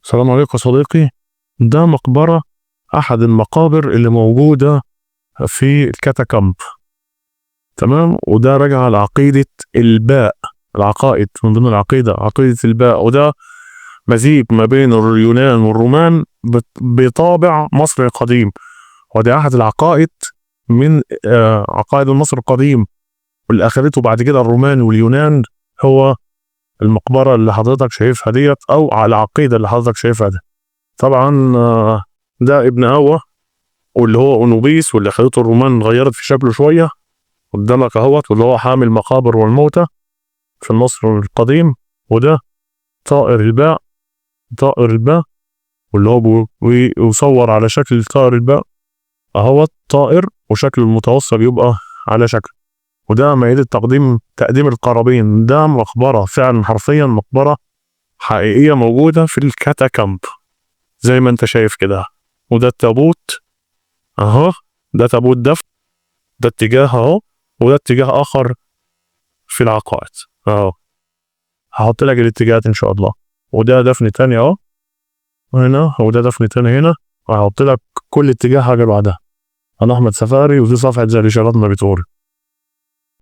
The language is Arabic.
السلام عليكم يا صديقي. ده مقبرة، أحد المقابر اللي موجودة في الكاتاكامب. تمام. وده راجع على عقيدة الباء، العقائد من ضمن العقيدة عقيدة الباء، وده مزيج ما بين اليونان والرومان بطابع مصري قديم. وده أحد العقائد من عقائد المصري القديم واللي أخذته بعد كده الرومان واليونان، هو المقبرة اللي حضرتك شايفها ديت، أو على العقيدة اللي حضرتك شايفها ده. طبعا ده ابن أوى، واللي هو أنوبيس، واللي خلته الرومان غيرت في شكله شوية قدامك اهوت، واللي هو حامل المقابر والموتى في مصر القديم. وده طائر الباء، واللي هو بيصور على شكل طائر الباء اهوت، طائر وشكل المتوسط يبقى على شكل. وده مائدة تقديم القرابين. ده مقبرة فعلا، حرفيا مقبرة حقيقية موجودة في الكاتاكامب زي ما انت شايف كده. وده التابوت اهو، ده تابوت دفن، ده اتجاه اهو، وده اتجاه اخر في العقائد اهو. هحط لك الاتجاهات ان شاء الله. وده دفن تاني اهو هنا، وده دفن تاني هنا، وهحط لك كل اتجاه حاجه بعدها. انا احمد سفاري، ودي صفحه زي اللي شرطنا بتقول.